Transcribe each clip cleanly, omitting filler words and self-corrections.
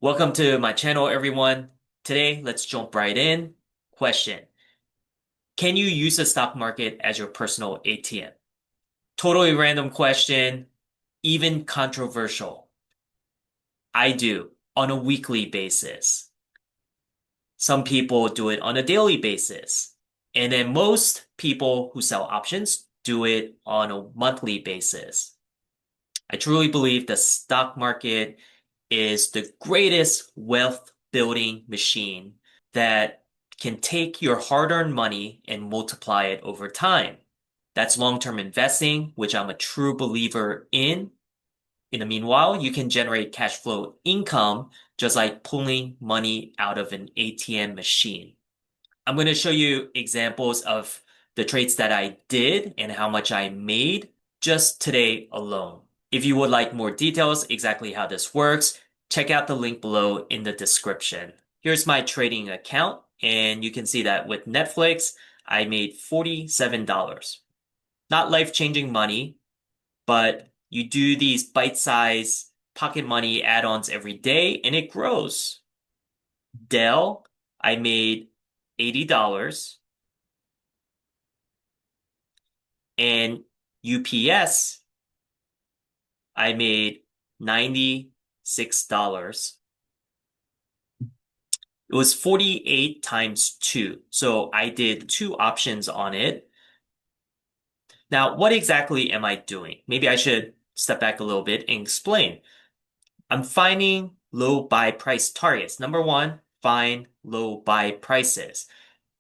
Welcome to my channel, everyone. Today, let's jump right in. Question. Can you use the stock market as your personal ATM? Totally random question, even controversial. I do on a weekly basis. Some people do it on a daily basis. And then most people who sell options do it on a monthly basis. I truly believe the stock market is the greatest wealth building machine that can take your hard-earned money and multiply it over time. That's long-term investing, which I'm a true believer in. In the meanwhile, you can generate cash flow income just like pulling money out of an ATM machine. I'm going to show you examples of the trades that I did and how much I made just today alone. If you would like more details, exactly how this works, check out the link below in the description. Here's my trading account, and you can see that with Netflix, I made $47. Not life-changing money, but you do these bite-sized pocket money add-ons every day, and it grows. Dell, I made $80. And UPS, I made $96. It was 48 times 2. So I did two options on it. Now, what exactly am I doing? Maybe I should step back a little bit and explain. I'm finding low buy price targets. Number one, find low buy prices.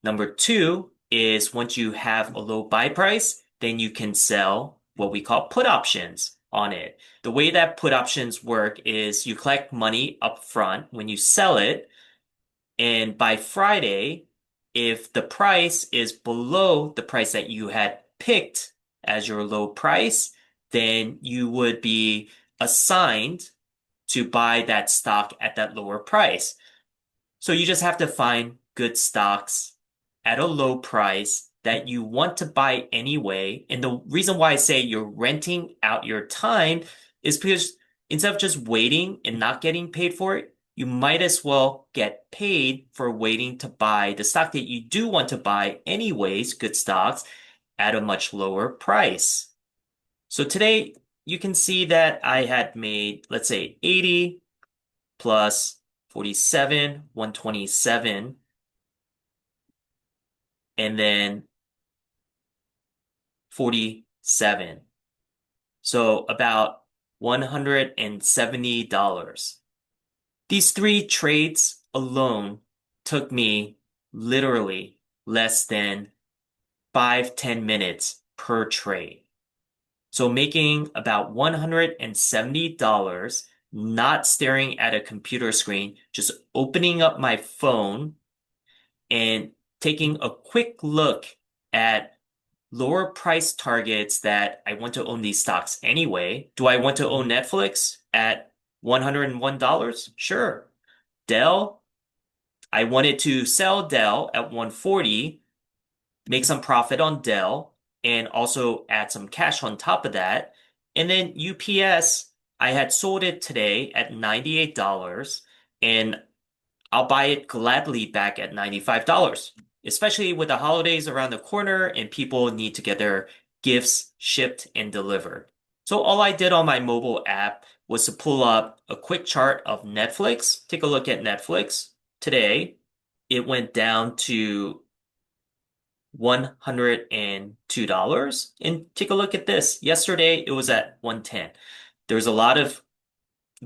Number two is once you have a low buy price, then you can sell what we call put options on it. The way that put options work is you collect money up front when you sell it, and by Friday, if the price is below the price that you had picked as your low price, then you would be assigned to buy that stock at that lower price. So you just have to find good stocks at a low price that you want to buy anyway. And the reason why I say you're renting out your time is because instead of just waiting and not getting paid for it, you might as well get paid for waiting to buy the stock that you do want to buy anyways, good stocks, at a much lower price. So today you can see that I had made, let's say 80 plus 47, 127, and then 47. So about $170. These three trades alone took me literally less than 5-10 minutes per trade. So making about $170, not staring at a computer screen, just opening up my phone and taking a quick look at lower price targets that I want to own these stocks anyway. Do I want to own Netflix at $101? Sure. Dell, I wanted to sell Dell at 140, make some profit on Dell, and also add some cash on top of that. And then UPS, I had sold it today at $98, and I'll buy it gladly back at $95, especially with the holidays around the corner and people need to get their gifts shipped and delivered. So all I did on my mobile app was to pull up a quick chart of Netflix. Take a look at Netflix. Today, it went down to $102. And take a look at this. Yesterday, it was at 110. There's a lot of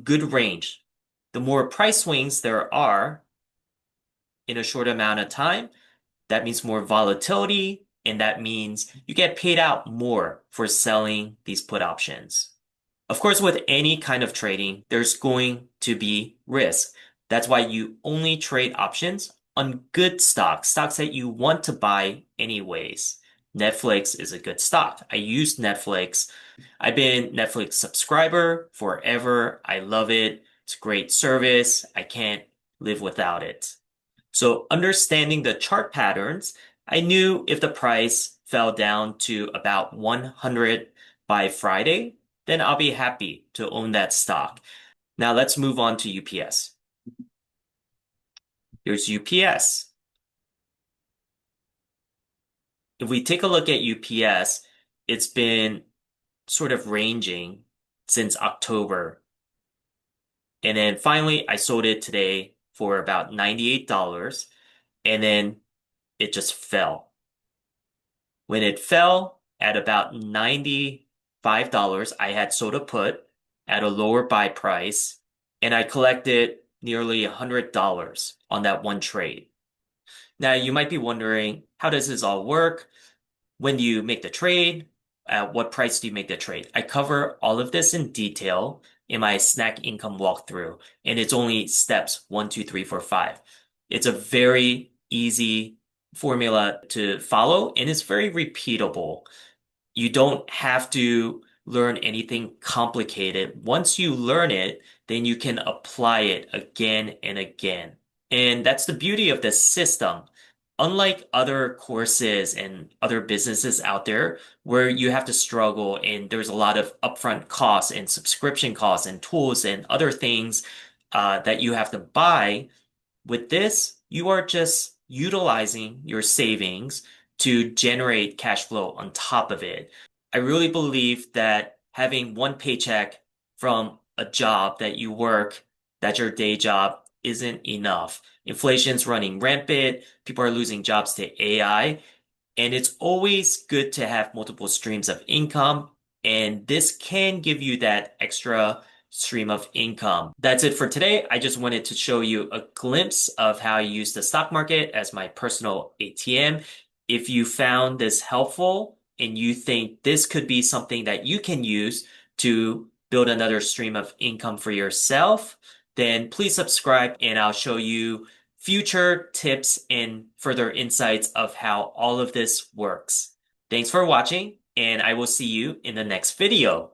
good range. The more price swings there are, in a short amount of time, that means more volatility, and that means you get paid out more for selling these put options. Of course, with any kind of trading, there's going to be risk. That's why you only trade options on good stocks, stocks that you want to buy anyways. Netflix is a good stock. I use Netflix. I've been Netflix subscriber forever. I love it. It's a great service. I can't live without it. So understanding the chart patterns, I knew if the price fell down to about 100 by Friday, then I'll be happy to own that stock. Now let's move on to UPS. There's UPS. If we take a look at UPS, it's been sort of ranging since October. And then finally, I sold it today for about $98, and then it just fell. When it fell at about $95, I had sold a put at a lower buy price, and I collected nearly $100 on that one trade. Now, you might be wondering, how does this all work? When do you make the trade? At what price do you make the trade? I cover all of this in detail in my snack income walkthrough, and it's only steps 1, 2, 3, 4, 5. It's a very easy formula to follow, and it's very repeatable. You don't have to learn anything complicated. Once you learn it, then you can apply it again and again. And that's the beauty of this system. Unlike other courses and other businesses out there where you have to struggle and there's a lot of upfront costs and subscription costs and tools and other things that you have to buy, with this, you are just utilizing your savings to generate cash flow on top of it. I really believe that having one paycheck from a job that you work, that's your day job, isn't enough. Inflation's running rampant. People are losing jobs to AI. And it's always good to have multiple streams of income. And this can give you that extra stream of income. That's it for today. I just wanted to show you a glimpse of how I use the stock market as my personal ATM. If you found this helpful and you think this could be something that you can use to build another stream of income for yourself, then please subscribe and I'll show you future tips and further insights of how all of this works. Thanks for watching, and I will see you in the next video.